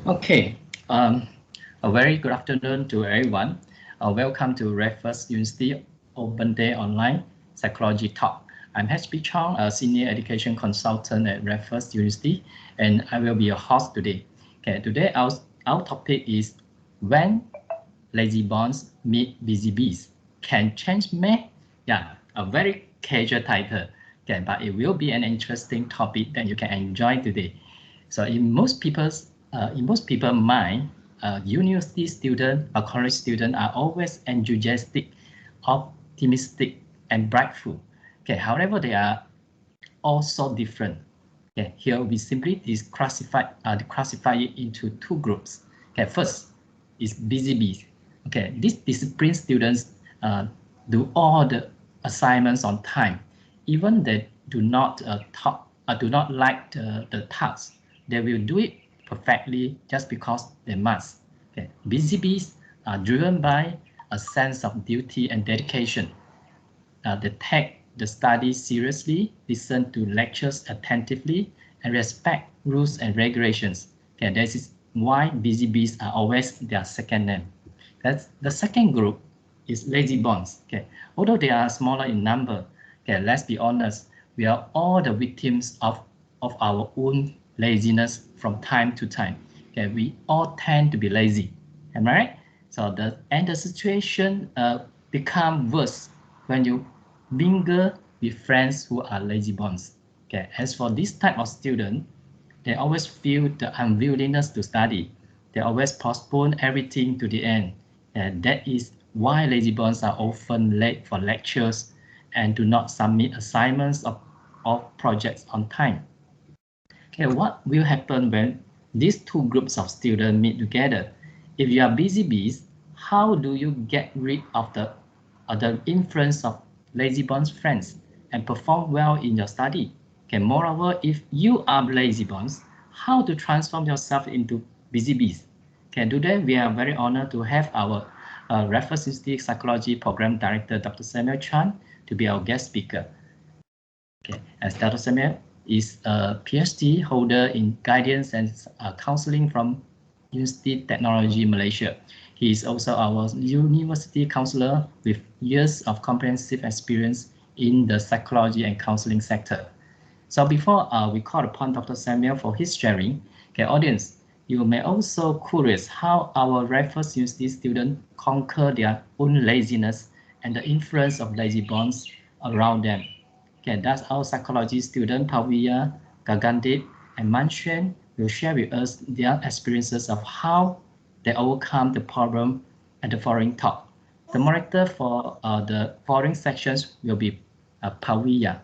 Okay, a very good afternoon to everyone. Welcome to Raffles University Open Day Online Psychology Talk. I'm HB Chong, a Senior Education Consultant at Raffles University, and I will be your host today. Okay, today our topic is when lazy bones meet busy bees. Can change me? Yeah, a very casual title. Okay, but it will be an interesting topic that you can enjoy today. So in most people's mind, university student or college student are always enthusiastic, optimistic, and brightful. Okay, however, they are also different. Okay, here we simply classify it into two groups. Okay, first is busy bees. Okay, these discipline students do all the assignments on time, even they do not like the task. They will do it perfectly just because they must. Okay, busy bees are driven by a sense of duty and dedication. They take the study seriously, listen to lectures attentively, and respect rules and regulations. Okay, this is why busy bees are always their second name. That's the second group is lazy bones. Okay, although they are smaller in number, okay, let's be honest, we are all the victims of our own laziness from time to time. Okay, we all tend to be lazy. Am I right? The situation become worse when you mingle with friends who are lazy bones. Okay, as for this type of student, they always feel the unwillingness to study. They always postpone everything to the end. And that is why lazy bones are often late for lectures and do not submit assignments or projects on time. Okay, what will happen when these two groups of students meet together? If you are busy bees, how do you get rid of the influence of lazy bones friends and perform well in your study? Okay, moreover, if you are lazy bones, how to transform yourself into busy bees? Okay, today we are very honored to have our Raffles Institute Psychology Program Director, Dr. Samuel Chan, to be our guest speaker. Okay, as Dr. Samuel is a PhD holder in guidance and counseling from University Technology Malaysia. He is also our university counselor with years of comprehensive experience in the psychology and counseling sector. So before we call upon Dr. Samuel for his sharing, okay, audience, you may also curious how our Raffles University students conquer their own laziness and the influence of lazy bonds around them. Okay, that's our psychology student Pavia, Gagandit, and Manchuan will share with us their experiences of how they overcome the problem at the following talk. The moderator for the following sections will be Pavia.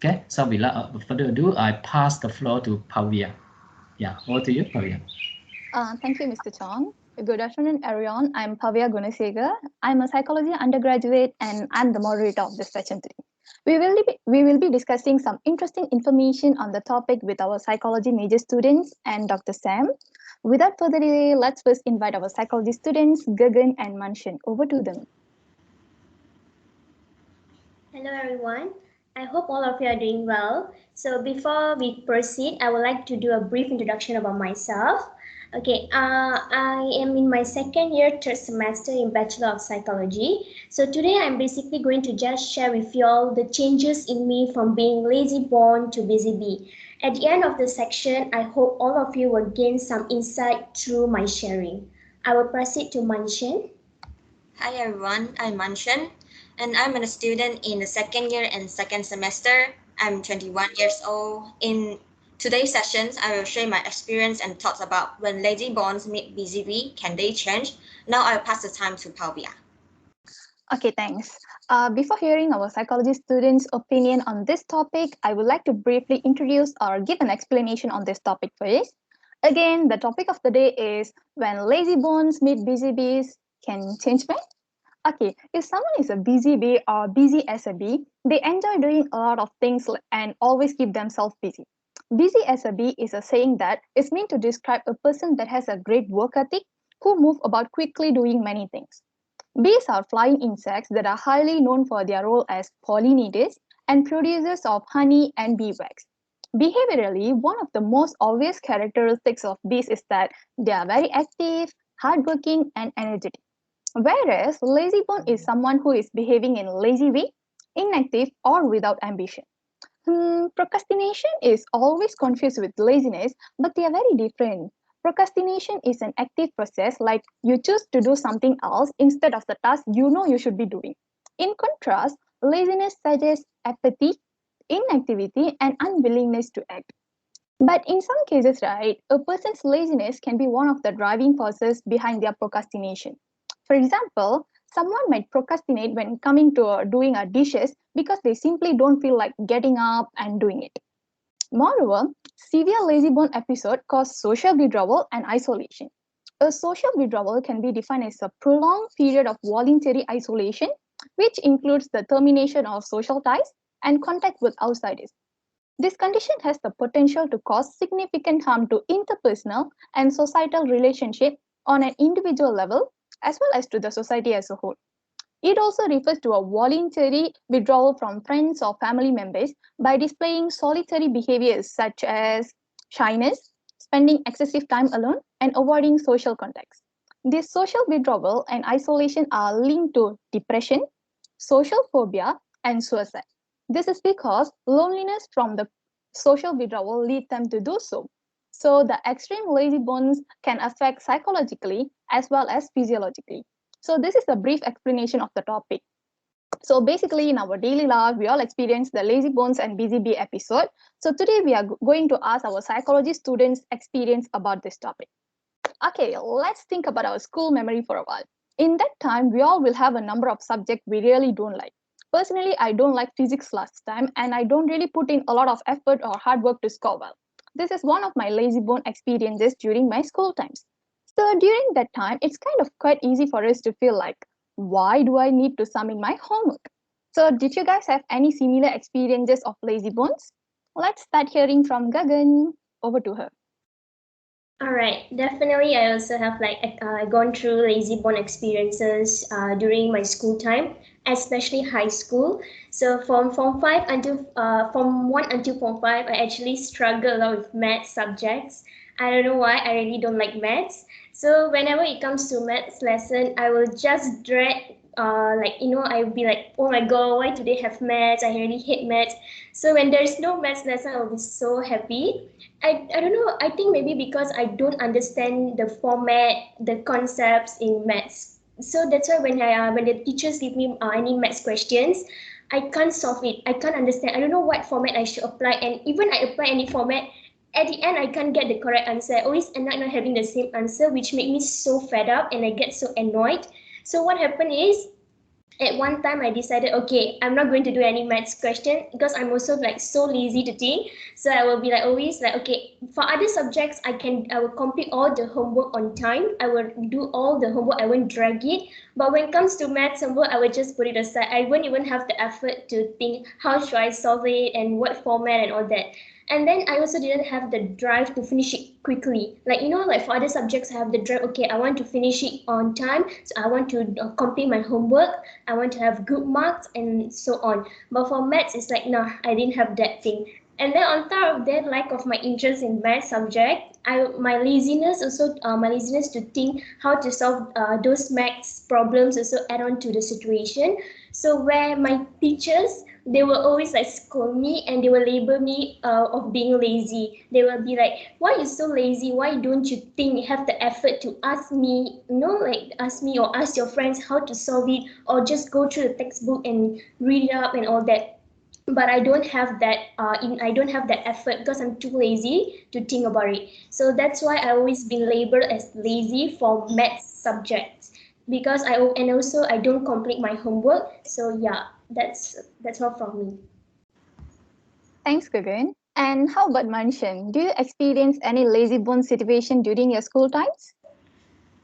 Okay, so without further ado, I pass the floor to Pavia. Yeah, over to you, Pavia. Thank you, Mr. Chong. Good afternoon, everyone. I'm Pavya Gunasegar. I'm a psychology undergraduate and I'm the moderator of this session today. We will be discussing some interesting information on the topic with our psychology major students and Dr. Sam. Without further delay, let's first invite our psychology students, Gagan and Manshan. Over to them. Hello everyone. I hope all of you are doing well. So before we proceed, I would like to do a brief introduction about myself. Okay, I am in my second year, third semester in Bachelor of Psychology. So today I'm basically going to just share with you all the changes in me from being lazy born to busy bee. At the end of the section, I hope all of you will gain some insight through my sharing. I will proceed to Manshin. Hi everyone, I'm Manshan and I'm a student in the second year and second semester. I'm 21 years old. In today's sessions, I will share my experience and thoughts about when lazy bonds meet busy bee, can they change? Now I'll pass the time to Palvia. Okay, thanks. Before hearing our psychology students' opinion on this topic, I would like to briefly introduce or give an explanation on this topic first. Again, the topic of the day is when lazy bones meet busy bees, can change me? Okay, if someone is a busy bee or busy as a bee, they enjoy doing a lot of things and always keep themselves busy. Busy as a bee is a saying that is meant to describe a person that has a great work ethic who move about quickly doing many things. Bees are flying insects that are highly known for their role as pollinators and producers of honey and bee wax. Behaviorally, one of the most obvious characteristics of these is that they are very active, hardworking, and energetic. Whereas lazybone is someone who is behaving in a lazy way, inactive, or without ambition. Procrastination is always confused with laziness, but they are very different. Procrastination is an active process, like you choose to do something else instead of the task you know you should be doing. In contrast, laziness suggests apathy, inactivity, and unwillingness to act. But in some cases, right, a person's laziness can be one of the driving forces behind their procrastination. For example, someone might procrastinate when coming to doing a dishes because they simply don't feel like getting up and doing it. Moreover, severe lazy-bone episode cause social withdrawal and isolation. A social withdrawal can be defined as a prolonged period of voluntary isolation, which includes the termination of social ties and contact with outsiders. This condition has the potential to cause significant harm to interpersonal and societal relationships on an individual level as well as to the society as a whole. It also refers to a voluntary withdrawal from friends or family members by displaying solitary behaviors such as shyness, spending excessive time alone, and avoiding social contacts. This social withdrawal and isolation are linked to depression, social phobia, and suicide. This is because loneliness from the social withdrawal lead them to do so. So the extreme lazy bones can affect psychologically as well as physiologically. So this is a brief explanation of the topic. So basically in our daily life, we all experience the lazy bones and busy bee episode. So today we are going to ask our psychology students experience about this topic. Okay, let's think about our school memory for a while. In that time, we all will have a number of subjects we really don't like. Personally, I don't like physics last time and I don't really put in a lot of effort or hard work to score well. This is one of my lazy bone experiences during my school times. So during that time, it's kind of quite easy for us to feel like, why do I need to submit my homework? So did you guys have any similar experiences of lazy bones? Let's start hearing from Gagan. Over to her. All right, definitely. I also have gone through lazy bone experiences during my school time, especially high school. So from form one until form five, I actually struggle a lot with math subjects. I don't know why. I really don't like maths. So whenever it comes to maths lesson, I will just dread. I'll be like, oh my god, why do they have maths? I really hate maths. So when there's no maths lesson, I'll be so happy. I don't know. I think maybe because I don't understand the format, the concepts in maths. So that's why when the teachers give me any maths questions, I can't solve it. I can't understand. I don't know what format I should apply, and even I apply any format, at the end I can't get the correct answer. I always end up not having the same answer, which make me so fed up and I get so annoyed. So what happened is at one time I decided, okay, I'm not going to do any maths question because I'm also like so lazy to think. So I will be like always like, okay, for other subjects I will complete all the homework on time. I will do all the homework, I won't drag it. But when it comes to maths homework, I will just put it aside. I won't even have the effort to think how should I solve it and what format and all that. And then I also didn't have the drive to finish it quickly. Like for other subjects I have the drive, okay, I want to finish it on time, so I want to complete my homework, I want to have good marks and so on. But for maths it's like, nah, I didn't have that thing. And then on top of that, lack of my interest in math subject, my laziness also, my laziness to think how to solve those maths problems also add on to the situation. So where my teachers, they will always like scold me and they will label me of being lazy. They will be like, why you so lazy? Why don't you think, have the effort to ask me, like ask me or ask your friends how to solve it, or just go through the textbook and read it up and all that. But I don't have that I don't have that effort because I'm too lazy to think about it. So that's why I always been labeled as lazy for math subjects, because and also I don't complete my homework. So yeah, that's all from me. Thanks, Gagan. And how about Manshan? Do you experience any lazy bone situation during your school times?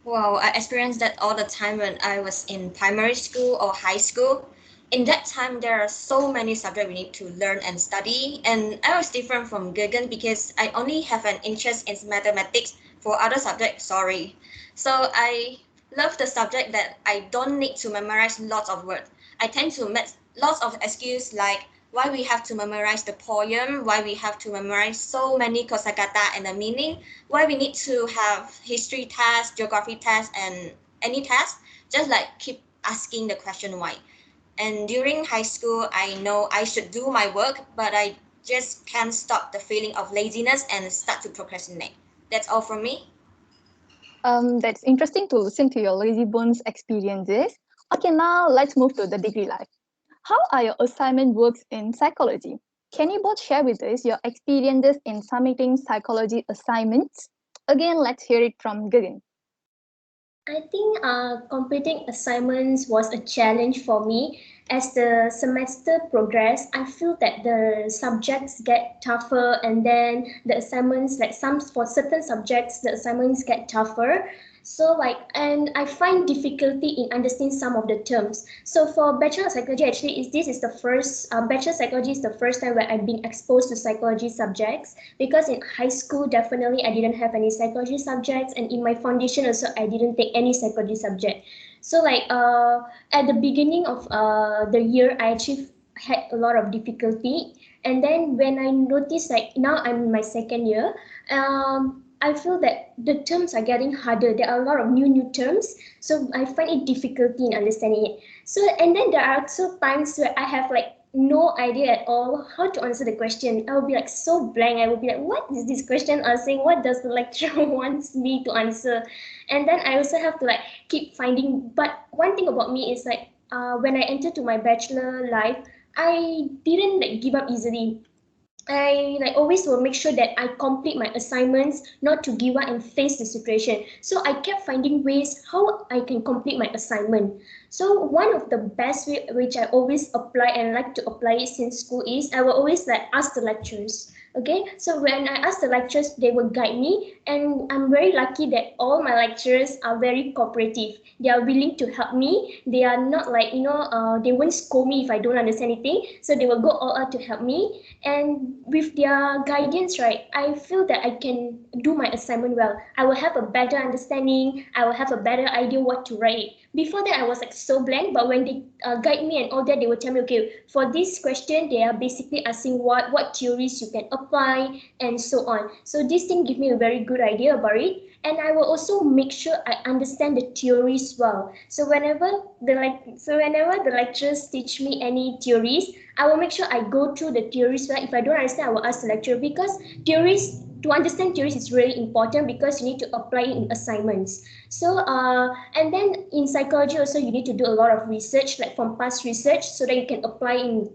Wow, I experienced that all the time when I was in primary school or high school. In that time, there are so many subjects we need to learn and study. And I was different from Guggen because I only have an interest in mathematics. For other subjects, sorry. So I love the subject that I don't need to memorize lots of words. I tend to make lots of excuses like why we have to memorize the poem, why we have to memorize so many kosakata and the meaning, why we need to have history test, geography test, and any test, just like keep asking the question why. And during high school, I know I should do my work, but I just can't stop the feeling of laziness and start to procrastinate. That's all from me. That's interesting to listen to your lazy bones experiences. Okay, now let's move to the degree life. How are your assignment works in psychology? Can you both share with us your experiences in submitting psychology assignments? Again, let's hear it from Gagan. I think completing assignments was a challenge for me. As the semester progressed, I feel that the subjects get tougher, and then the assignments, like some for certain subjects, the assignments get tougher. So and I find difficulty in understanding some of the terms. So for bachelor of psychology, actually, this is the first bachelor psychology is the first time where I've been exposed to psychology subjects, because in high school definitely I didn't have any psychology subjects, and in my foundation also I didn't take any psychology subject. So at the beginning of the year, I actually had a lot of difficulty, and then when I noticed, like, now I'm in my second year, I feel that the terms are getting harder. There are a lot of new terms, so I find it difficulty in understanding it. So, and then there are also times where I have like no idea at all how to answer the question. I will be like so blank. I will be like, what is this question asking? What does the lecturer wants me to answer? And then I also have to like keep finding. But one thing about me is like, when I entered to my bachelor life, I didn't like give up easily. I like always will make sure that I complete my assignments, not to give up and face the situation. So I kept finding ways how I can complete my assignment. So one of the best way which I always apply and like to apply it since school is I will always like ask the lecturers. Okay, so when I ask the lecturers, they will guide me, and I'm very lucky that all my lecturers are very cooperative. They are willing to help me. They are not like, they won't scold me if I don't understand anything. So they will go all out to help me, and with their guidance, right, I feel that I can do my assignment well. I will have a better understanding. I will have a better idea what to write. Before that, I was like so blank, but when they guide me and all that, they will tell me, okay, for this question, they are basically asking what theories you can apply and so on. So this thing give me a very good idea about it, and I will also make sure I understand the theories well. So whenever the lecturers teach me any theories, I will make sure I go through the theories well. If I don't understand, I will ask the lecturer, because theories to understand theories is really important, because you need to apply it in assignments. So and then in psychology also, you need to do a lot of research, like from past research, so that you can apply in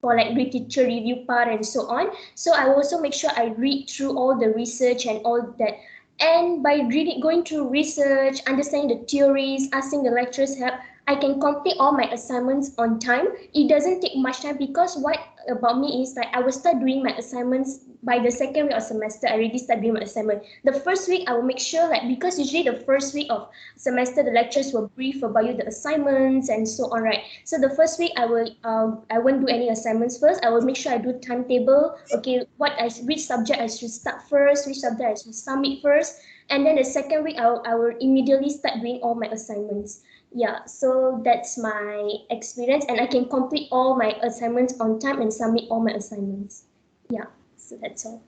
for like literature review part and so on. So I also make sure I read through all the research and all that. And by reading, going through research, understanding the theories, asking the lecturers help, I can complete all my assignments on time. It doesn't take much time, because what about me is like I will start doing my assignments by the second week of semester. I already start doing my assignment. The first week I will make sure, like, because usually the first week of semester the lecturers will brief about you the assignments and so on, right? So the first week I won't do any assignments first. I will make sure I do timetable. Okay, which subject I should start first, which subject I should submit first, and then the second week I will immediately start doing all my assignments. Yeah, so that's my experience, and I can complete all my assignments on time and submit all my assignments. Yeah, so that's all.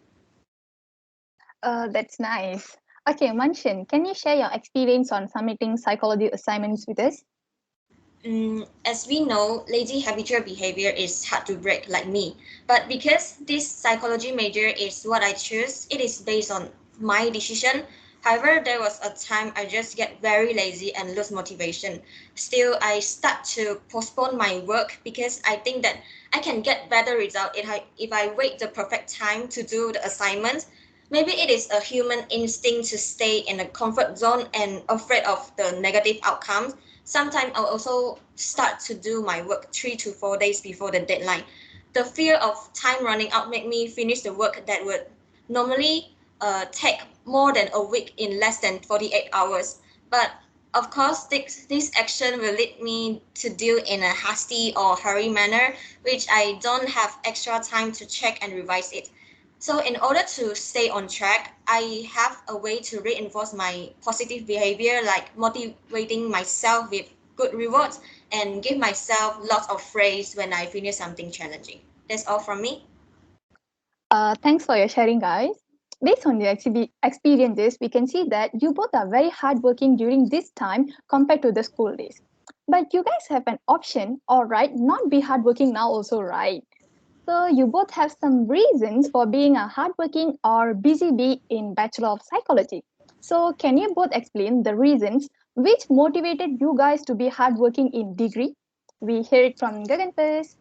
That's nice. Okay, Manshin, can you share your experience on submitting psychology assignments with us? As we know, lazy habitual behavior is hard to break, like me. But because this psychology major is what I choose, it is based on my decision. However, there was a time I just get very lazy and lose motivation. Still, I start to postpone my work because I think that I can get better result if I wait the perfect time to do the assignment. Maybe it is a human instinct to stay in a comfort zone and afraid of the negative outcomes. Sometimes I'll also start to do my work 3 to 4 days before the deadline. The fear of time running out make me finish the work that would normally take more than a week in less than 48 hours. But of course, this action will lead me to deal in a hasty or hurry manner, which I don't have extra time to check and revise it. So in order to stay on track, I have a way to reinforce my positive behavior, like motivating myself with good rewards and give myself lots of praise when I finish something challenging. That's all from me. Thanks for your sharing, guys. Based on your experiences, we can see that you both are very hardworking during this time compared to the school days. But you guys have an option, all right, not be hardworking now also, right? So you both have some reasons for being a hardworking or busy bee in Bachelor of Psychology. So can you both explain the reasons which motivated you guys to be hardworking in degree? We hear it from Gagan first.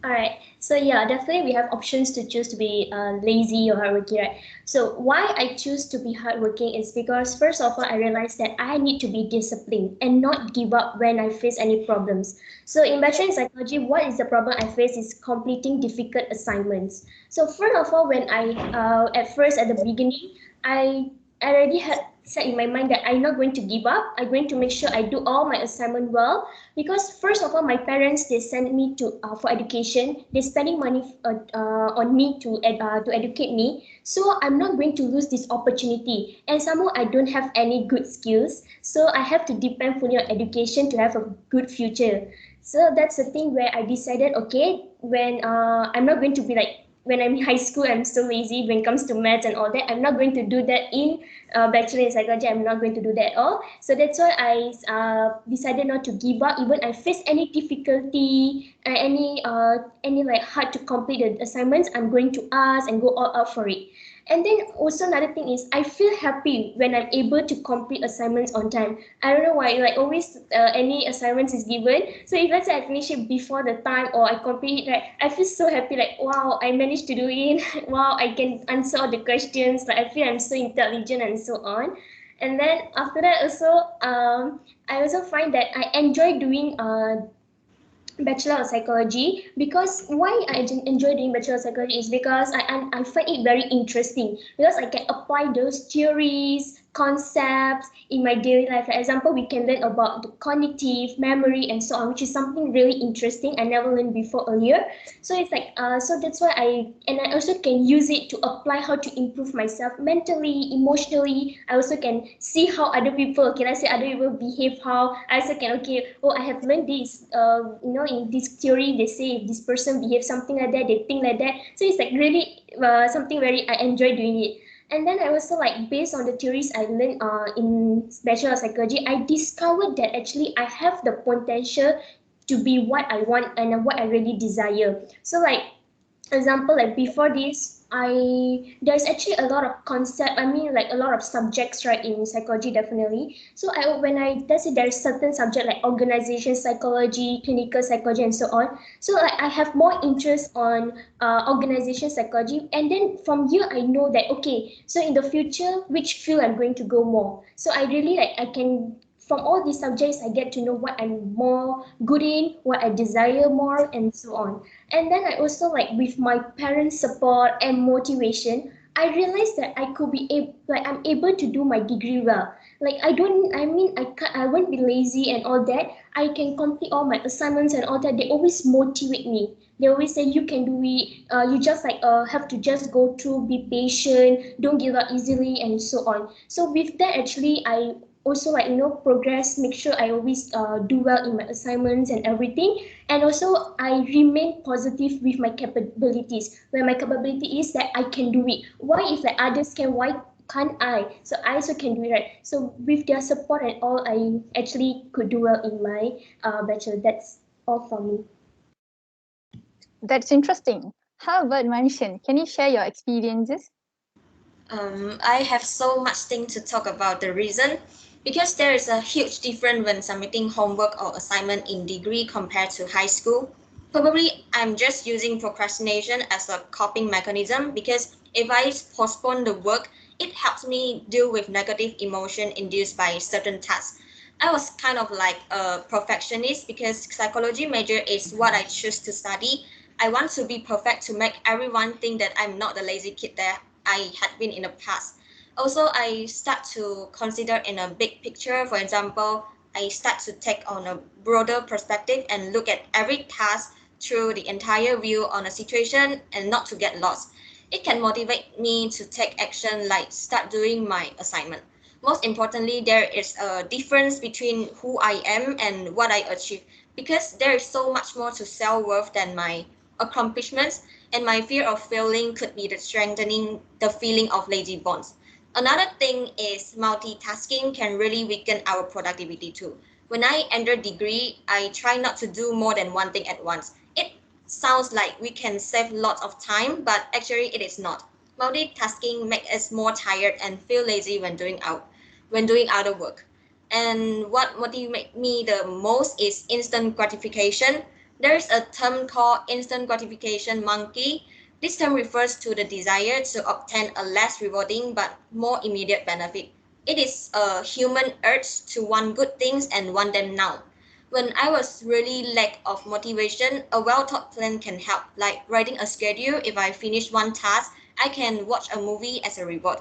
All right. So yeah, definitely we have options to choose to be lazy or hardworking, right? So why I choose to be hardworking is because first of all, I realized that I need to be disciplined and not give up when I face any problems. So in Bachelor in Psychology, what is the problem I face is completing difficult assignments. So first of all, when I at the beginning, I already had set in my mind that I'm not going to give up. I'm going to make sure I do all my assignment well because first of all my parents they sent me to for education, they're spending money on me to educate me, so I'm not going to lose this opportunity, and somehow I don't have any good skills, so I have to depend fully on education to have a good future. So that's the thing where I decided, okay, when I'm not going to be like when I'm in high school, I'm so lazy when it comes to maths and all that. I'm not going to do that in bachelor in psychology. I'm not going to do that at all. So that's why I decided not to give up. Even I face any difficulty, any like hard to complete the assignments, I'm going to ask and go all out for it. And then also another thing is I feel happy when I'm able to complete assignments on time. I don't know why, like always any assignments is given. So if let's say I finish it before the time or I complete it, right, I feel so happy, like wow, I managed to do it. Wow, I can answer all the questions. Like I feel I'm so intelligent and so on. And then after that also, I also find that I enjoy doing Bachelor of Psychology because why I enjoy doing Bachelor of Psychology is because I find it very interesting because I can apply those theories, concepts in my daily life. For example, we can learn about the cognitive, memory, and so on, which is something really interesting I never learned before earlier. So it's like so that's why I also can use it to apply how to improve myself mentally, emotionally. I also can see how other people, okay, let's say other people behave, how I also can, okay, oh, I have learned this, in this theory they say if this person behaves something like that, they think like that. So it's like really something very I enjoy doing it. And then I also like based on the theories I learned in Bachelor of Psychology, I discovered that actually I have the potential to be what I want and what I really desire. So like example, like before this, there's actually a lot of concept, I mean like a lot of subjects, right, in psychology, definitely. So when I let's say there's certain subject like organization psychology, clinical psychology, and so on. So like I have more interest on organization psychology, and then from here I know that okay, so in the future which field I'm going to go more. So I really like I can, from all these subjects I get to know what I'm more good in, what I desire more, and so on. And then I also like with my parents' support and motivation, I realized that I could be able, like I'm able to do my degree well. Like I don't, I mean I can't, I won't be lazy and all that. I can complete all my assignments and all that. They always motivate me. They always say you can do it. You just like have to just go through, be patient, don't give up easily, and so on. So with that, actually, I also like progress, make sure I always do well in my assignments and everything. And also I remain positive with my capabilities, where my capability is that I can do it. Why if like others can, why can't I? So I also can do it, right? So with their support and all, I actually could do well in my bachelor. That's all from me. That's interesting. How about Manishan? Can you share your experiences? I have so much thing to talk about the reason because there is a huge difference when submitting homework or assignment in degree compared to high school. Probably I'm just using procrastination as a coping mechanism because if I postpone the work, it helps me deal with negative emotion induced by certain tasks. I was kind of like a perfectionist because psychology major is what I choose to study. I want to be perfect to make everyone think that I'm not the lazy kid that I had been in the past. Also, I start to consider in a big picture. For example, I start to take on a broader perspective and look at every task through the entire view on a situation and not to get lost. It can motivate me to take action like start doing my assignment. Most importantly, there is a difference between who I am and what I achieve because there is so much more to self-worth than my accomplishments, and my fear of failing could be the strengthening the feeling of lazy bones. Another thing is multitasking can really weaken our productivity too. When I enter degree, I try not to do more than one thing at once. It sounds like we can save lots of time, but actually it is not. Multitasking makes us more tired and feel lazy when doing other work. And what motivates me the most is instant gratification. There is a term called instant gratification monkey. This term refers to the desire to obtain a less rewarding but more immediate benefit. It is a human urge to want good things and want them now. When I was really lack of motivation, a well-thought plan can help, like writing a schedule. If I finish one task, I can watch a movie as a reward.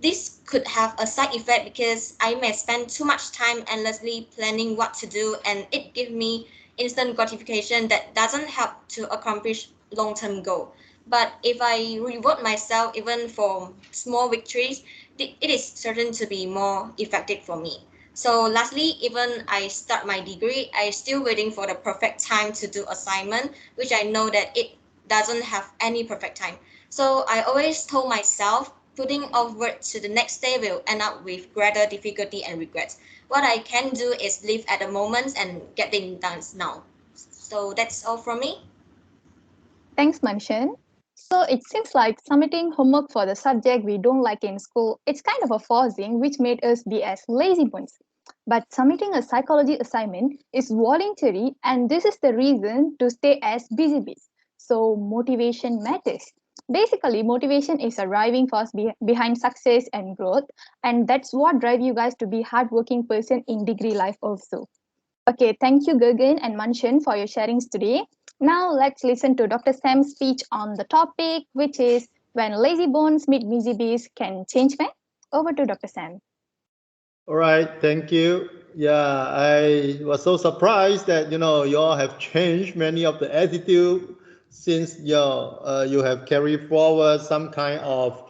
This could have a side effect because I may spend too much time endlessly planning what to do, and it gives me instant gratification that doesn't help to accomplish long-term goal. But if I reward myself even for small victories, it is certain to be more effective for me. So lastly, even I start my degree, I still waiting for the perfect time to do assignment, which I know that it doesn't have any perfect time. So I always told myself putting off work to the next day will end up with greater difficulty and regret. What I can do is live at the moment and get things done now. So that's all from me. Thanks, Manshan. So it seems like submitting homework for the subject we don't like in school, it's kind of a forcing which made us be as lazy ones. But submitting a psychology assignment is voluntary, and this is the reason to stay as busy bees. So motivation matters. Basically, motivation is a driving force behind success and growth, and that's what drive you guys to be hardworking person in degree life also. Okay, thank you, Gagan and Manshan, for your sharings today. Now let's listen to Dr. Sam's speech on the topic, which is when lazy bones meet busy bees can change man. Over to Dr. Sam. All right, thank you. Yeah, I was so surprised that you all have changed many of the attitude since you have carried forward some kind of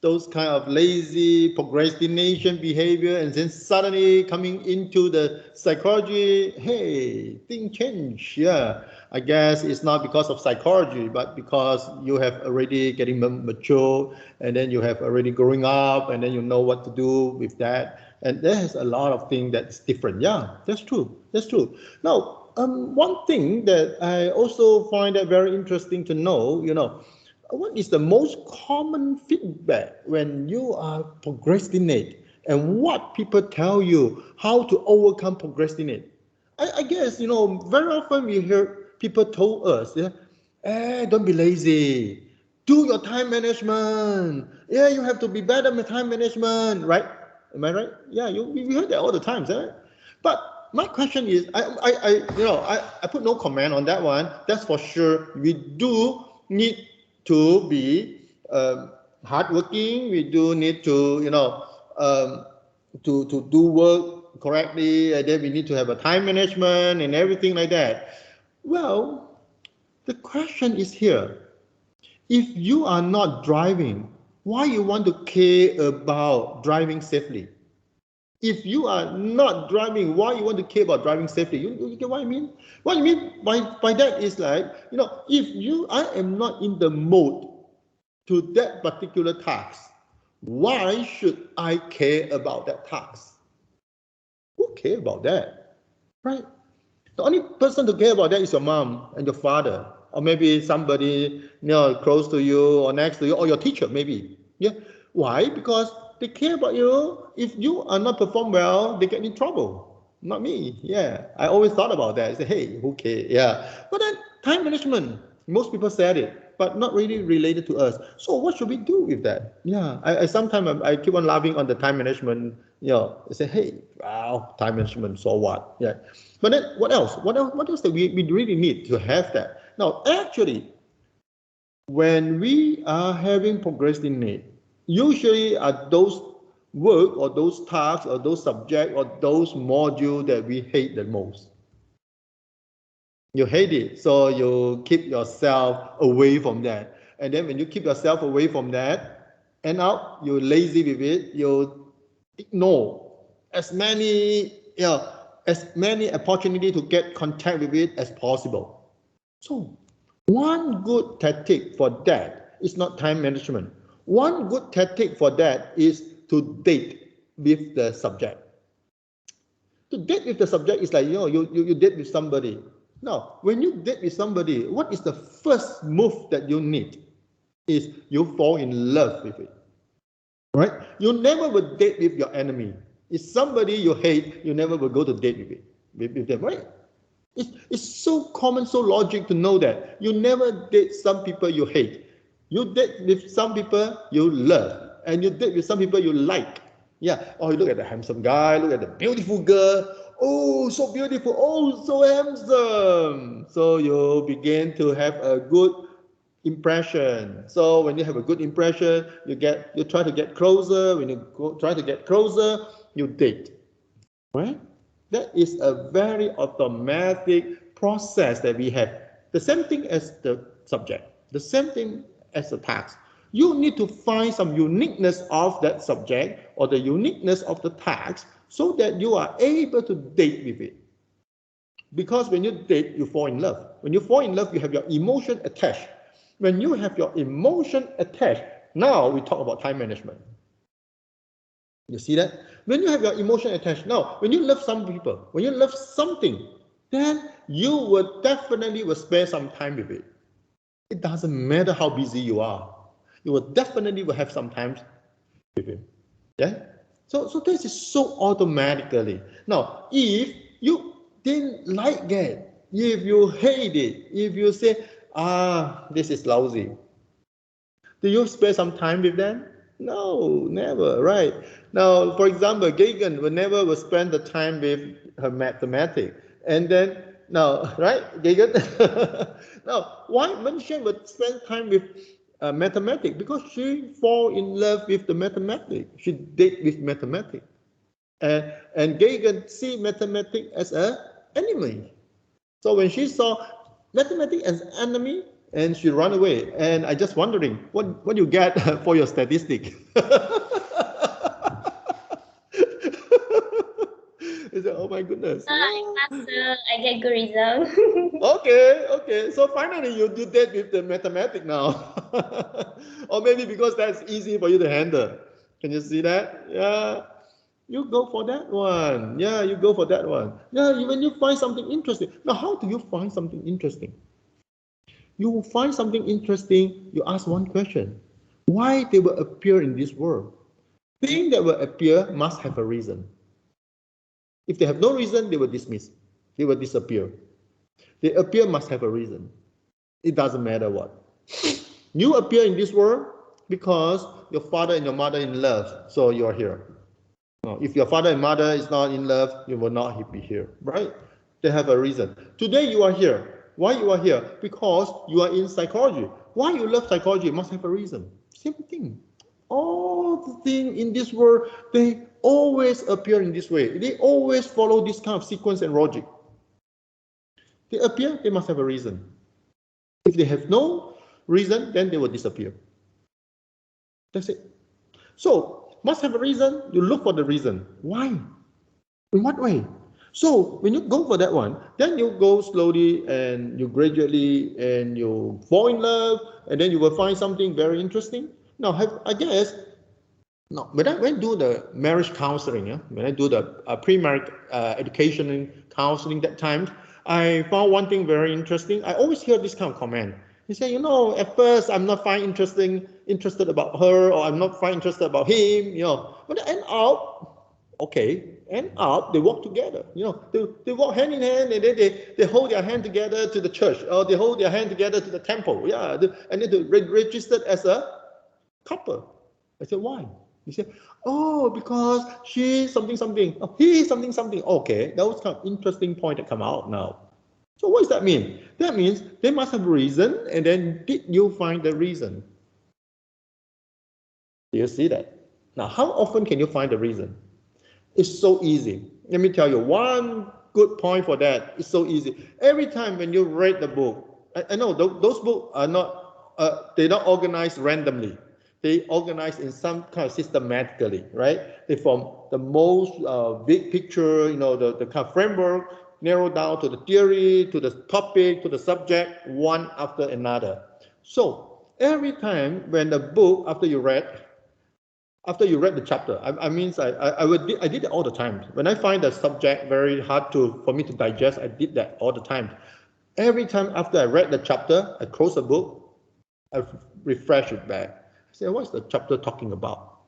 those kind of lazy procrastination behavior, and then suddenly coming into the psychology, hey, thing change. Yeah, I guess it's not because of psychology, but because you have already getting mature, and then you have already growing up, and then you know what to do with that. And there's a lot of things that's different. Yeah, that's true. That's true. Now, one thing that I also find that very interesting to know, what is the most common feedback when you are procrastinate, and what people tell you how to overcome procrastinate? I guess, very often we hear people told us, yeah, hey, don't be lazy. Do your time management. Yeah, you have to be better with time management, right? Am I right? Yeah, we heard that all the time, right? But my question is, I put no comment on that one. That's for sure. We do need to be hardworking. We do need to, to do work correctly, and then we need to have a time management and everything like that. Well, the question is here. If you are not driving, why you want to care about driving safely? If you are not driving, why you want to care about driving safely? You get what I mean? What I mean by that is like, if I am not in the mode to that particular task, why should I care about that task? Who care about that? Right? The only person to care about that is your mom and your father, or maybe somebody close to you or next to you, or your teacher maybe. Yeah. Why? Because they care about you. If you are not perform well, they get in trouble. Not me. Yeah. I always thought about that. I say, hey, who cares? Yeah. But then time management, most people said it, but not really related to us. So what should we do with that? Yeah. I sometimes I keep on laughing on the time management. I say, hey, wow, time management, so what? Yeah. But then what else? What else that we really need to have that? Now, actually, when we are having procrastinate, usually are those work or those tasks or those subject or those module that we hate the most. You hate it, so you keep yourself away from that. And then when you keep yourself away from that, end up you're lazy with it, you ignore as many, as many opportunity to get contact with it as possible. So One good tactic for that is not time management. One good tactic for that is to date with the subject. To date with the subject is like, you date with somebody. Now, when you date with somebody, what is the first move that you need? Is you fall in love with it. Right? You never will date with your enemy. If somebody you hate, you never will go to date with it, with them, right? It's so common, so logic to know that. You never date some people you hate. You date with some people you love. And you date with some people you like. Yeah. Oh, you look at the handsome guy, look at the beautiful girl. Oh, so beautiful. Oh, so handsome. So you begin to have a good impression. So when you have a good impression, you try to get closer. When you try to get closer, you date. Right? That is a very automatic process that we have. The same thing as the subject, the same thing as the task. You need to find some uniqueness of that subject or the uniqueness of the task so that you are able to date with it. Because when you date, you fall in love. When you fall in love, you have your emotion attached. When you have your emotion attached, now we talk about time management. You see that? When you have your emotion attached, now, when you love some people, when you love something, then you will definitely spend some time with it. It doesn't matter how busy you are. You will definitely have some time with it. Yeah? So this is so automatically. Now, if you didn't like it, if you hate it, if you say, this is lousy, do you spend some time with them? No, never, right? Now, for example, Gagan will spend the time with her mathematics. And then, now, right, Gagan? Now, why Menshen would spend time with mathematics? Because she fall in love with the mathematics. She date with mathematics. And Gagan see mathematics as an enemy. So when she saw mathematics as enemy, and she run away. And I just wondering, what you get for your statistic? He said, oh my goodness. I pass, I get good result. Okay. So finally you do that with the mathematics now. Or maybe because that's easy for you to handle. Can you see that? Yeah. You go for that one. Yeah, you go for that one. Yeah, when you find something interesting. Now, how do you find something interesting? You find something interesting, you ask one question. Why they will appear in this world? Things that will appear must have a reason. If they have no reason, they will dismiss. They will disappear. They appear must have a reason. It doesn't matter what. You appear in this world because your father and your mother are in love, so you are here. Now, if your father and mother is not in love, you will not be here, right? They have a reason. Today you are here. Why you are here? Because you are in psychology. Why you love psychology must have a reason. Same thing. All the things in this world, they always appear in this way. They always follow this kind of sequence and logic. They appear, they must have a reason. If they have no reason, then they will disappear. That's it. So, must have a reason, you look for the reason. Why? In what way? So when you go for that one, then you go slowly and you gradually and you fall in love, and then you will find something very interesting. Now, I guess, no, when I do the marriage counseling, when I do the pre-marriage education counseling that time, I found one thing very interesting. I always hear this kind of comment. He say, at first I'm not interested about her, or I'm not interested about him, but then end up, okay, end up they walk together. They walk hand in hand, and then they hold their hand together to the church, or they hold their hand together to the temple. Yeah, and then they registered as a couple. I said, why? He said, oh, because she's something, oh, he's something. Okay, that was kind of interesting point that come out now. So what does that mean? That means they must have a reason, and then did you find the reason? Do you see that? Now, how often can you find the reason? It's so easy. Let me tell you one good point for that. It's so easy. Every time when you read the book, I know those books are not, they're not organized randomly. They organize in some kind of systematically, right? They form the most big picture, the kind of framework. narrow down to the theory, to the topic, to the subject, one after another. So every time when the book, after you read the chapter, I did it all the time. When I find the subject very hard for me to digest, I did that all the time. Every time after I read the chapter, I close the book, I refresh it back. I say, what's the chapter talking about?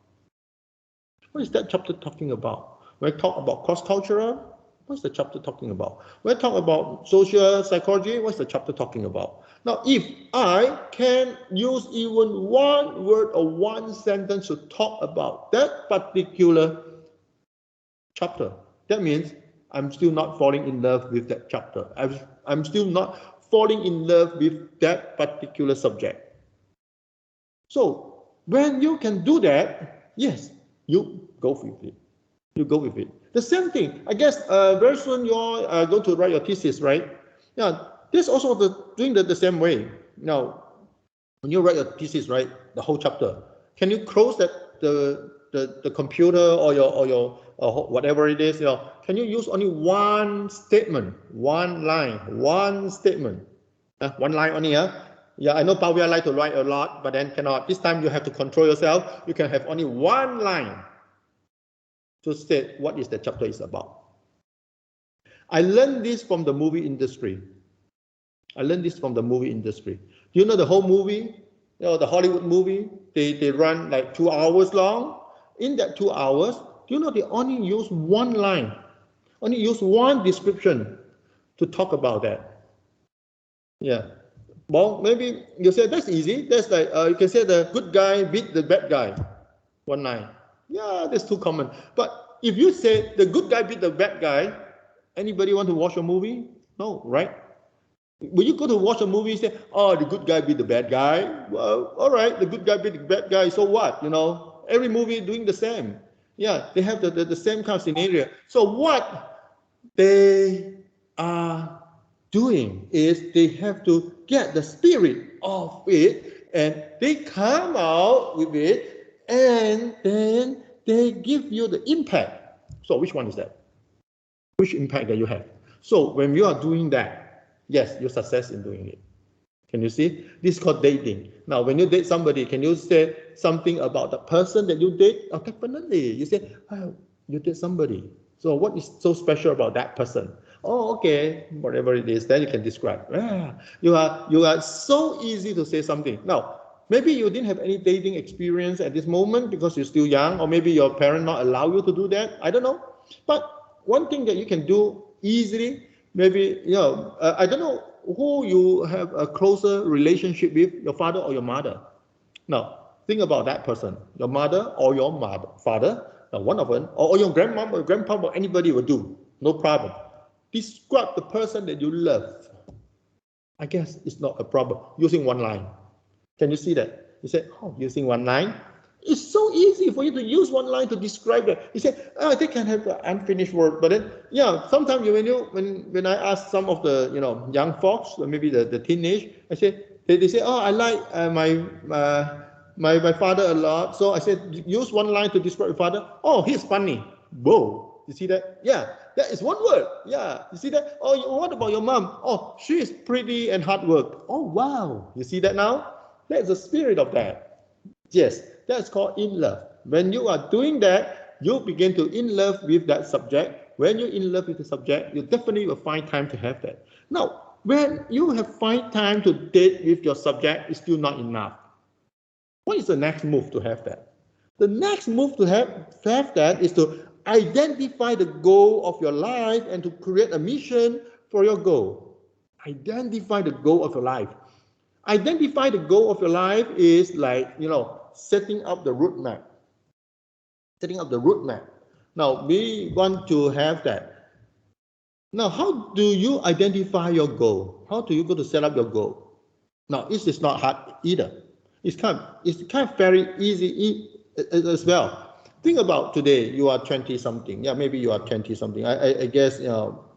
What is that chapter talking about? When I talk about cross-cultural, what's the chapter talking about? When I talk about social psychology, what's the chapter talking about? Now, if I can use even one word or one sentence to talk about that particular chapter, that means I'm still not falling in love with that chapter. I'm still not falling in love with that particular subject. So when you can do that, yes, you go with it. You go with it. The same thing, I guess very soon you're going to write your thesis, right? Yeah, this also doing the same way. Now, when you write your thesis, right, the whole chapter, can you close the computer or your whatever it is, can you use only one statement, one line, one statement, one line only, Yeah, I know Pavia like to write a lot, but then cannot. This time you have to control yourself. You can have only one line to state what is the chapter is about. I learned this from the movie industry. Do you know the whole movie? The Hollywood movie, they run like 2 hours long. In that 2 hours, do you know they only use one line, only use one description to talk about that? Yeah. Well, maybe you say that's easy. That's like you can say the good guy beat the bad guy. One line. Yeah, that's too common. But if you say the good guy beat the bad guy, anybody want to watch a movie? No, right? When you go to watch a movie, you say, oh, the good guy beat the bad guy. Well, all right, the good guy beat the bad guy. So what? Every movie doing the same. Yeah, they have the same kind of scenario. So what they are doing is they have to get the spirit of it and they come out with it and then they give you the impact. So which one is that? Which impact that you have? So when you are doing that, yes, you're success in doing it. Can you see? This is called dating. Now, when you date somebody, can you say something about the person that you date? Oh, definitely. You say, oh, you date somebody. So what is so special about that person? Oh, okay, whatever it is, then you can describe. You are so easy to say something. Now, maybe you didn't have any dating experience at this moment because you're still young, or maybe your parent not allow you to do that. I don't know. But one thing that you can do easily, maybe, I don't know who you have a closer relationship with, your father or your mother. Now, think about that person, your mother or your father, one of them, or your grandmom or grandpa or anybody will do, no problem. Describe the person that you love. I guess it's not a problem using one line. Can you see that? You say, oh, using one line. It's so easy for you to use one line to describe that. You say, oh, they can have unfinished work, but then, yeah, sometimes when I ask some of the young folks, maybe the teenage, I say they say, oh, I like my father a lot. So I said, use one line to describe your father. Oh, he's funny. Whoa, you see that? Yeah, that is one word. Yeah, you see that? Oh, what about your mom? Oh, she is pretty and hard work. Oh, wow, you see that now? That's the spirit of that. Yes, that's called in love. When you are doing that, you begin to in love with that subject. When you're in love with the subject, you definitely will find time to have that. Now, when you have find time to date with your subject, it's still not enough. What is the next move to have that? The next move to have that is to identify the goal of your life and to create a mission for your goal. Identify the goal of your life. Identify the goal of your life is like, setting up the route map. Setting up the route map. Now, we want to have that. Now, how do you identify your goal? How do you go to set up your goal? Now, this is not hard either. It's kind of very easy as well. Think about today, you are 20-something. Yeah, maybe you are 20-something. I guess,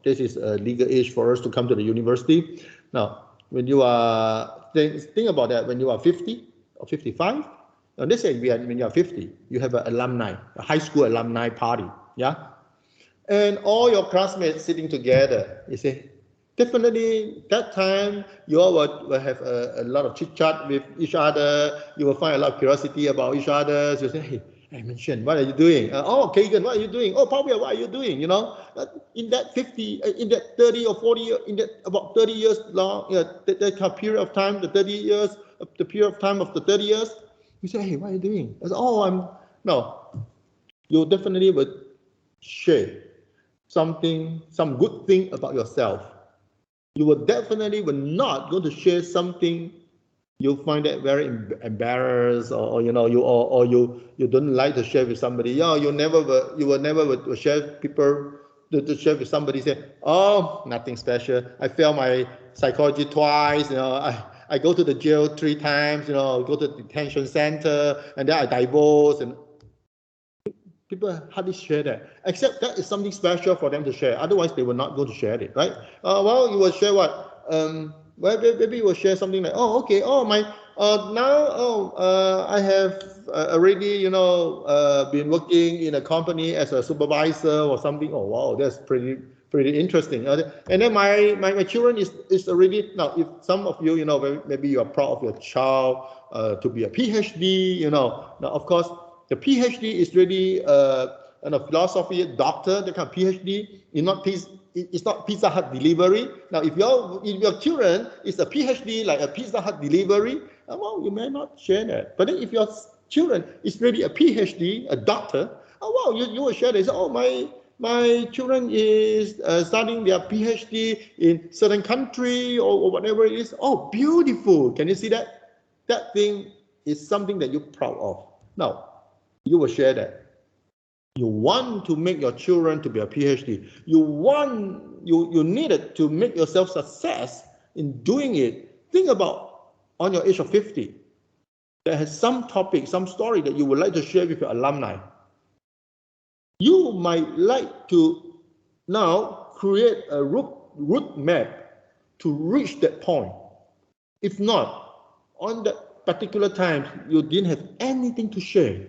this is a legal age for us to come to the university. Now, when you are, think about that, when you are 50 or 55, let's say when you are 50, you have an alumni, a high school alumni party, yeah? and all your classmates sitting together. You see, definitely that time you all will have a lot of chit chat with each other. You will find a lot of curiosity about each other. So you say, hey, I mentioned, what are you doing? Oh, Kagan, what are you doing? Oh, Pavia, what are you doing? You know, in that 50, in that 30 or 40, in that about 30 years long, that kind of period of time, the 30 years, the period of time of the 30 years, you say, hey, what are you doing? I say, oh, no, you definitely would share something, some good thing about yourself. You will definitely not going to share something you find that very embarrassed, or you know, you don't like to share with somebody. Yeah, you will never share people to share with somebody. Say, oh, nothing special. I failed my psychology twice. You know, I go to the jail 3 times. You know, go to the detention center, and then I divorce. And people hardly share that, except that is something special for them to share. Otherwise, they will not go to share it, right? Well, you will share what? Well, maybe you will share something like, oh, okay, oh, my, now, I have already, you know, been working in a company as a supervisor or something. Oh, wow, that's pretty interesting. And then my children is already, now, if some of you, you know, maybe you are proud of your child to be a PhD, you know, now, of course, the PhD is really a philosophy doctor, the kind of PhD. It's not Pizza Hut delivery. Now, if your children is a PhD like a Pizza Hut delivery, well, you may not share that. But then if your children is really a PhD, a doctor, oh, wow, you will share this. Oh, my children is studying their PhD in certain country or whatever it is. Oh, beautiful. Can you see that? That thing is something that you're proud of. Now, you will share that. You want to make your children to be a PhD. You needed to make yourself success in doing it. Think about on your age of 50, there has some topic, some story that you would like to share with your alumni. You might like to now create a route map to reach that point. If not, on that particular time, you didn't have anything to share.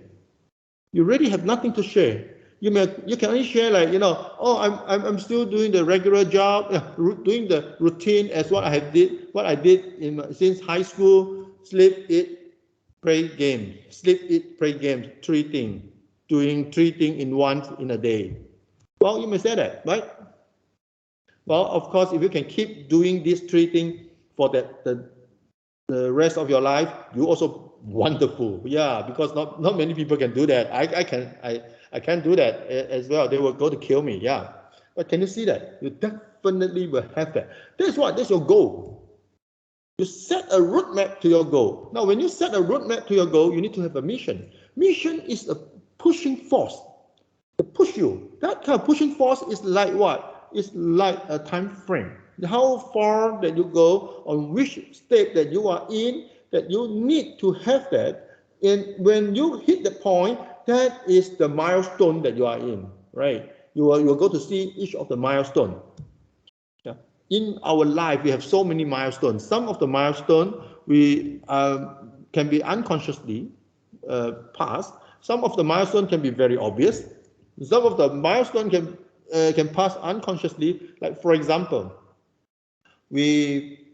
You really have nothing to share. You can only share like, you know, oh, I'm still doing the regular job, doing the routine as what I did since high school. Sleep, eat, play games. Sleep, eat, play games. 3 things. Doing 3 things in a day. Well, you may say that, right? Well, of course, if you can keep doing these 3 things for the rest of your life, you also wonderful. Yeah, because not many people can do that. I can't do that as well. They will go to kill me. Yeah, but can you see that? You definitely will have that. That's your goal. You set a roadmap to your goal. Now, when you set a roadmap to your goal, you need to have a mission. Mission is a pushing force to push you. That kind of pushing force is like what? It's like a time frame. How far that you go, on which state that you are in, that you need to have that. And when you hit the point, that is the milestone that you are in, right? You will go to see each of the milestone. Yeah. In our life, we have so many milestones. Some of the milestones we can be unconsciously passed. Some of the milestones can be very obvious. Some of the milestones can pass unconsciously. Like, for example, we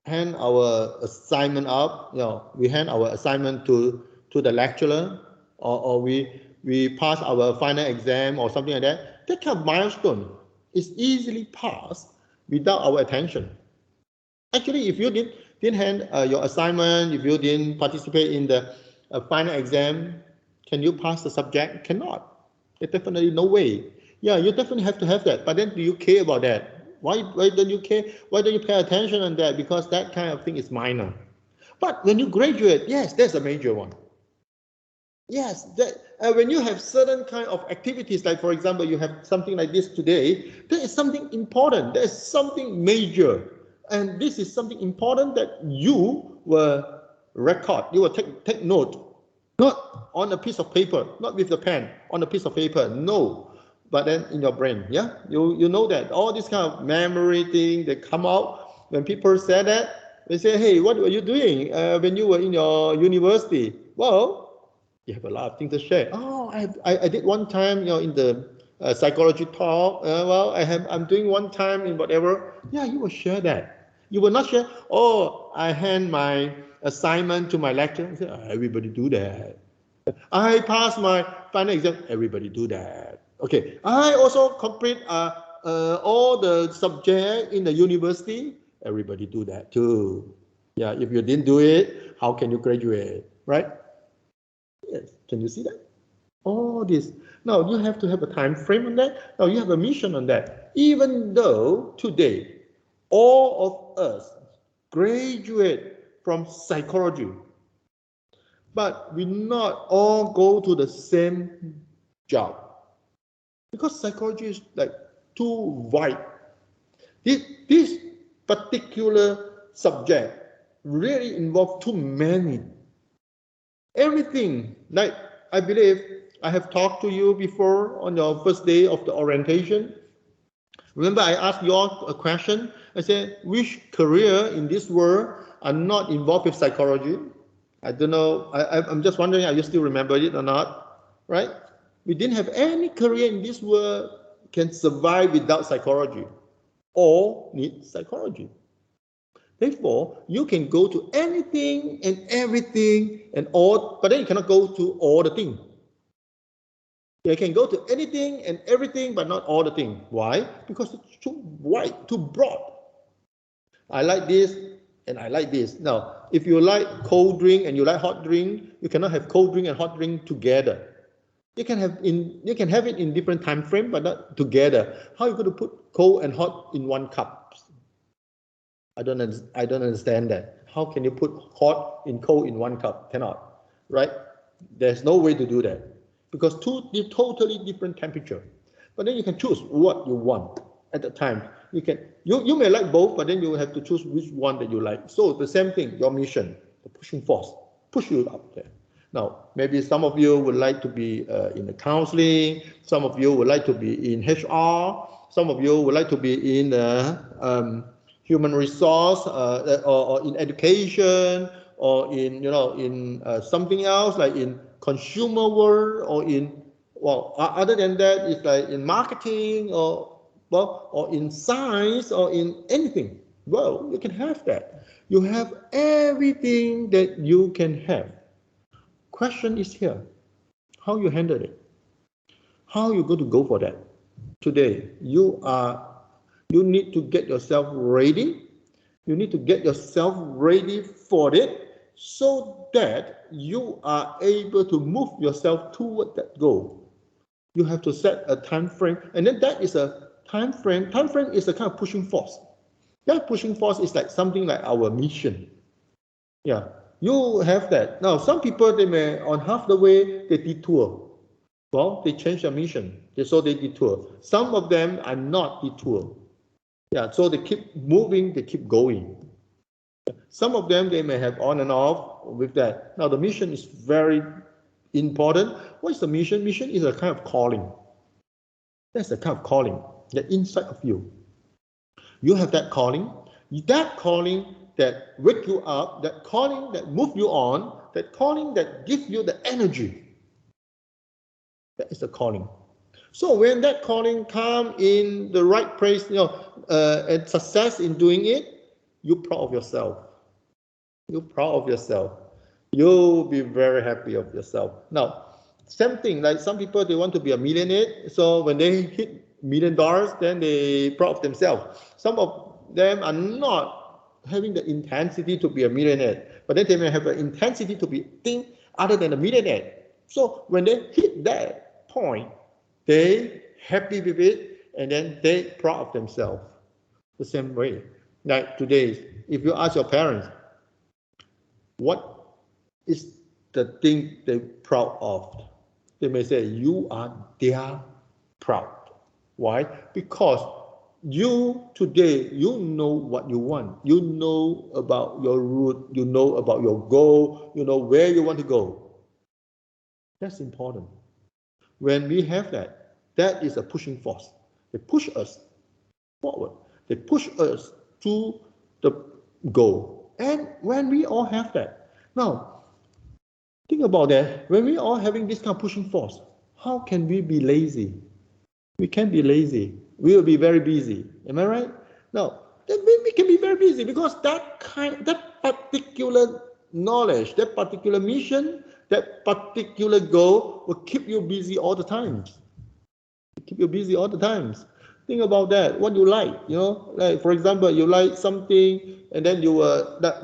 hand our assignment up, you know, we hand our assignment to the lecturer, or we pass our final exam or something like that. That kind of milestone is easily passed without our attention. Actually, if you didn't hand your assignment, if you didn't participate in the final exam, can you pass the subject? Cannot. There's definitely no way. Yeah, you definitely have to have that. But then, do you care about that? Why don't you care? Why don't you pay attention on that? Because that kind of thing is minor. But when you graduate, yes, that's a major one. Yes, when you have certain kind of activities, like for example, you have something like this today, there is something important. There is something major, and this is something important that you will record. You will take note, not on a piece of paper, not with the pen, on a piece of paper. No. But then in your brain, yeah, you know that all this kind of memory thing that come out when people say that, they say, hey, what were you doing when you were in your university? Well, you have a lot of things to share. Oh, I did one time, you know, in the psychology talk. Well, I'm doing one time in whatever. Yeah, you will share that. You will not share. Oh, I hand my assignment to my lecturer. Say, everybody do that. I pass my final exam. Everybody do that. Okay. I also complete all the subject in the university. Everybody do that too. Yeah. If you didn't do it, how can you graduate? Right? Yes. Can you see that? All this. Now you have to have a time frame on that. Now you have a mission on that. Even though today all of us graduate from psychology, but we not all go to the same job because psychology is like too wide. This particular subject really involves too many. Everything, like I believe I have talked to you before on your first day of the orientation. Remember, I asked you all a question. I said, which career in this world are not involved with psychology? I don't know. I'm just wondering, are you still remember it or not? Right? We didn't have any career in this world can survive without psychology or need psychology. Therefore, you can go to anything and everything and all, but then you cannot go to all the things. You can go to anything and everything, but not all the things. Why? Because it's too wide, too broad. I like this and I like this. Now, if you like cold drink and you like hot drink, you cannot have cold drink and hot drink together. You can have it in different time frame, but not together. How are you going to put cold and hot in one cup? I don't understand that. How can you put hot and cold in one cup? Cannot, right? There's no way to do that because two totally different temperature. But then you can choose what you want at the time. You may like both, but then you have to choose which one that you like. So the same thing, your mission, the pushing force, push you up there. Now, maybe some of you would like to be in the counseling. Some of you would like to be in HR. Some of you would like to be in human resource or in education or in something else like in consumer world or in other than that it's like in marketing or in science or in anything. Well, you can have that. You have everything that you can have. Question is here, how you handle it, how you going to go for that. Today you need to get yourself ready. You need to get yourself ready for it so that you are able to move yourself toward that goal. You have to set a time frame, and then that is a time frame. Time frame is a kind of pushing force. That pushing force is like something like our mission. Yeah, you have that. Now, some people, they may, on half the way, they detour. Well, they change their mission, so they detour. Some of them are not detour. Yeah, so they keep moving, they keep going. Some of them, they may have on and off with that. Now, the mission is very important. What is the mission? Mission is a kind of calling. That's a kind of calling, the inside of you. You have that calling that wake you up, that calling that move you on, that calling that gives you the energy. That is the calling. So when that calling come in the right place, and success in doing it, you're proud of yourself. You're proud of yourself. You'll be very happy of yourself. Now, same thing, like some people, they want to be a millionaire. So when they hit $1 million, then they proud of themselves. Some of them are not having the intensity to be a millionaire, but then they may have an intensity to be thing other than a millionaire. So when they hit that point, they happy with it, and then they proud of themselves. The same way. Like today, if you ask your parents, what is the thing they're proud of? They may say, you are their proud. Why? Because you today, you know what you want. You know about your route. You know about your goal. You know where you want to go. That's important. When we have that, that is a pushing force. They push us forward. They push us to the goal. And when we all have that, now, think about that. When we all having this kind of pushing force, how can we be lazy? We can't be lazy. We will be very busy. Am I right? No, we can be very busy because that particular knowledge, that particular mission, that particular goal will keep you busy all the time. Keep you busy all the times. Think about that. What you like, like for example, you like something, and then you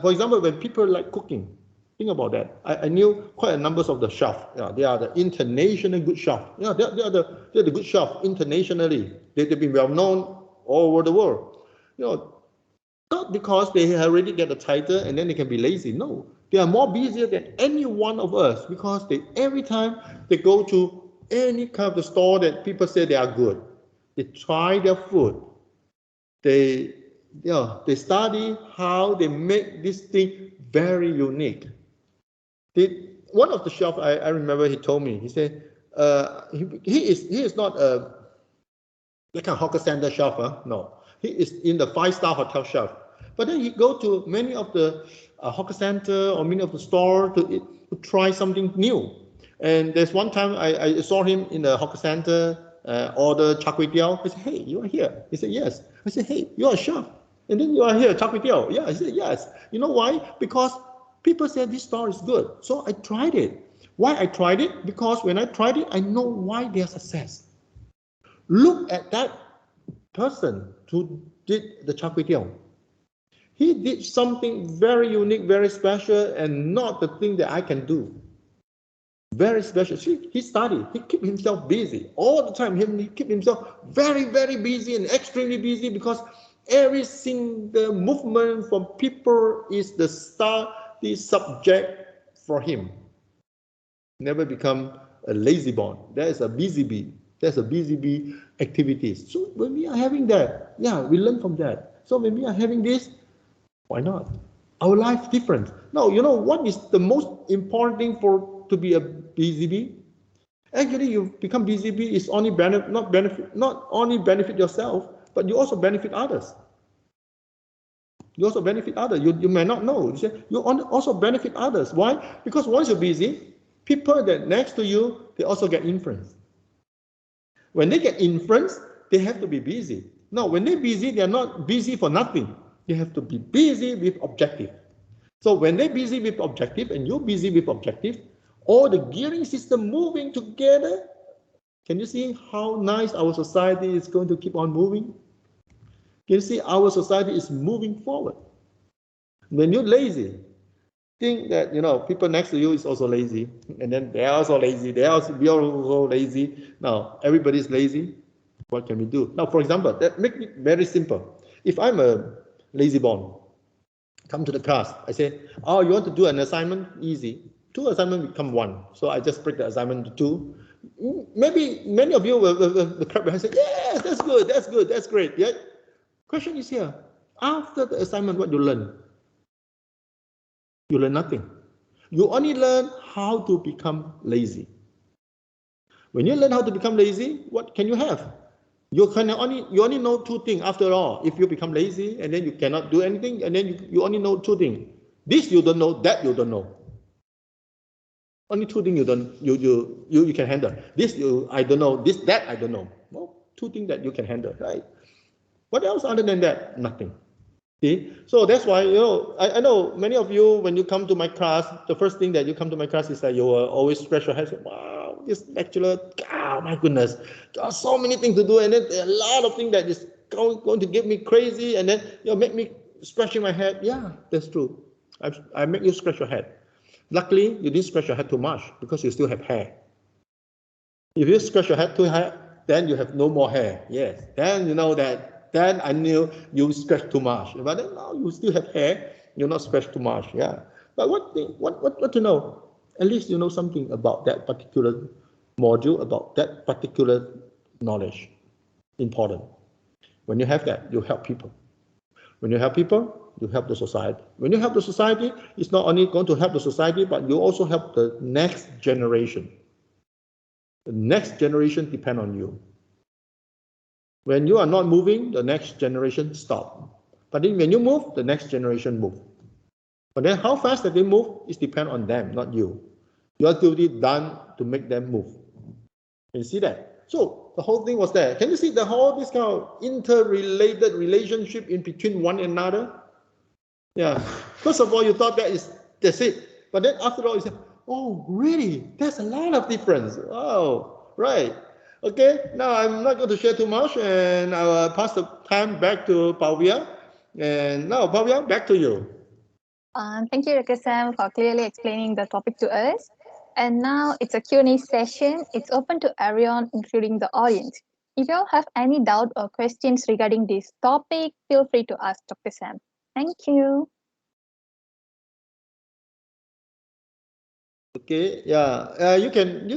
for example, when people like cooking, think about that. I knew quite a numbers of the chef. They are the international good chef. They're the good chef internationally. They've been well known all over the world. Not because they already get a title and then they can be lazy. No, they are more busier than any one of us because every time they go to any kind of the store that people say they are good, they try their food. They study how they make this thing very unique. One of the chefs I remember, he told me, he said he is not like a hawker center chef. No, he is in the 5-star hotel chef. But then he go to many of the hawker center or many of the store to try something new. And there's one time I saw him in the hawker center, order char kway teow. I said, hey, you are here? He said, yes. I said, hey, you are a chef. And then you are here, char kway teow. Yeah, I said, yes. You know why? Because people said this store is good. So I tried it. Why I tried it? Because when I tried it, I know why they are success. Look at that person who did the char kway teow. He did something very unique, very special, and not the thing that I can do. Very special. See, he studied. He kept himself busy all the time. He kept himself very, very busy and extremely busy because every single movement from people is the subject for him. Never become a lazy bone. That is a busy bee. That's a busy bee activities. So when we are having that, yeah, we learn from that. So when we are having this, why not? Our life different. Now, what is the most important thing to be a busy bee? Actually, you become busy bee is only not only benefit yourself, but you also benefit others. You also benefit others. You may not know. You also benefit others. Why? Because once you're busy, people that next to you, they also get influence. When they get influence, they have to be busy. Now, when they're busy, they're not busy for nothing. They have to be busy with objective. So when they're busy with objective and you're busy with objective, all the gearing system moving together, can you see how nice our society is going to keep on moving? Can you see our society is moving forward? When you're lazy, think that people next to you is also lazy, and then they're also lazy. We are also lazy. Now everybody's lazy. What can we do? Now, for example, that make it very simple. If I'm a lazy bone, come to the class. I say, oh, you want to do an assignment? Easy. 2 assignments become 1. So I just break the assignment to 2. Maybe many of you will clap your hands and say, yes, that's good, that's good, that's great. Yeah. Question is here. After the assignment, what you learn? You learn nothing. You only learn how to become lazy. When you learn how to become lazy, what can you have? You only know 2 things after all. If you become lazy and then you cannot do anything, and then you only know 2 things. This you don't know, that you don't know. Only 2 things you can handle. This I don't know, that I don't know. Well, 2 things that you can handle, right? What else other than that? Nothing. See? So that's why, I know many of you, when you come to my class, the first thing that you come to my class is that you will always scratch your head, say, wow, this lecturer, oh my goodness, there are so many things to do, and then there are a lot of things that is going to get me crazy, and then make me scratching my head. Yeah, that's true. I make you scratch your head. Luckily, you didn't scratch your head too much because you still have hair. If you scratch your head too hard, then you have no more hair. Yes, then you know that. Then I knew you scratch too much. But then now you still have hair. You not scratch too much. Yeah. But what to know? At least you know something about that particular module, about that particular knowledge. Important. When you have that, you help people. When you help people, you help the society. When you help the society, it's not only going to help the society, but you also help the next generation. The next generation depend on you. When you are not moving, the next generation stop. But then when you move, the next generation move. But then how fast that they move is depend on them, not you. Your duty done to make them move. Can you see that? So the whole thing was there. Can you see the whole this kind of interrelated relationship in between one another? Yeah. First of all, you thought that's it. But then after all, you said, oh, really? There's a lot of difference. Oh, right. Okay, now I'm not going to share too much, and I will pass the time back to Pavia. And now, Pavia, back to you. Thank you, Dr. Sam, for clearly explaining the topic to us. And now it's a Q&A session. It's open to everyone, including the audience. If you all have any doubt or questions regarding this topic, feel free to ask Dr. Sam. Thank you. Okay, yeah, you can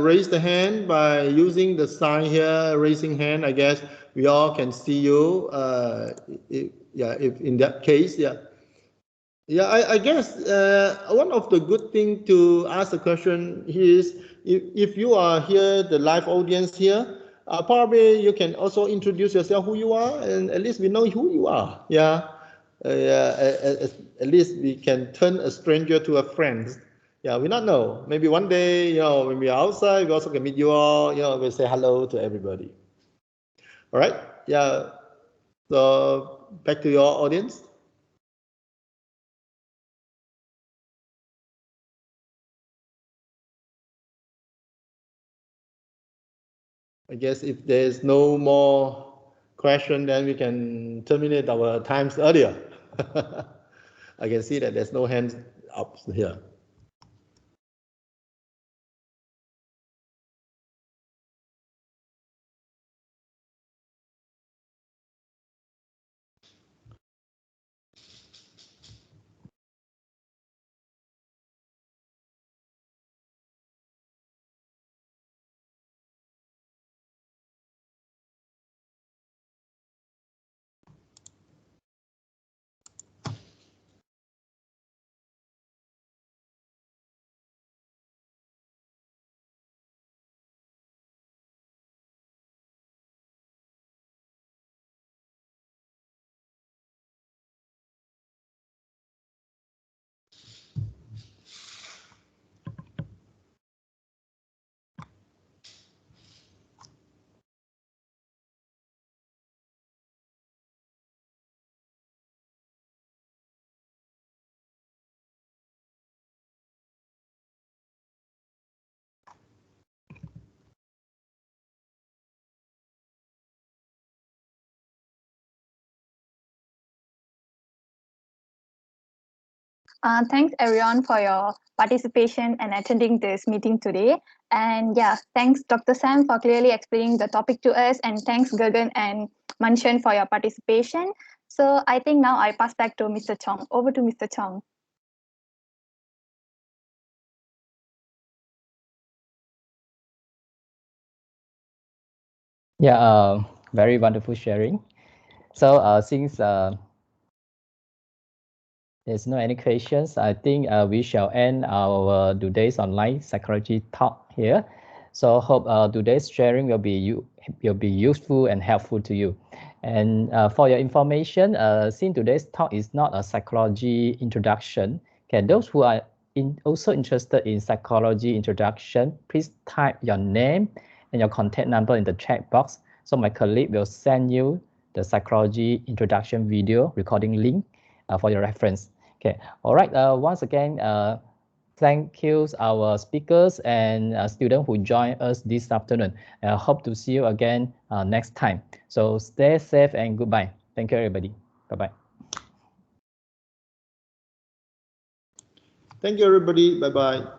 raise the hand by using the sign here, raising hand. I guess we all can see you. If in that case, yeah. Yeah, I guess one of the good thing to ask the question is if you are here, the live audience here, probably you can also introduce yourself who you are, and at least we know who you are. Yeah, at least we can turn a stranger to a friend. Yeah, we not know. Maybe one day, when we are outside, we also can meet you all. We'll say hello to everybody. All right. Yeah. So back to your audience. I guess if there's no more question, then we can terminate our times earlier. I can see that there's no hands up here. Thanks everyone for your participation and attending this meeting today. And yeah, thanks Dr. Sam for clearly explaining the topic to us, and thanks Gagan and Manshan for your participation. So I think now I pass back to Mr. Chong. Over to Mr. Chong. Yeah, very wonderful sharing. So since there's no any questions, I think we shall end our today's online psychology talk here. So hope today's sharing will be useful and helpful to you. And for your information, since today's talk is not a psychology introduction, okay, those who are also interested in psychology introduction, please type your name and your contact number in the chat box. So my colleague will send you the psychology introduction video recording link for your reference. Okay, all right. Once again, thank you our speakers and students who joined us this afternoon. Hope to see you again next time. So stay safe and goodbye. Thank you, everybody. Bye-bye. Thank you, everybody. Bye-bye.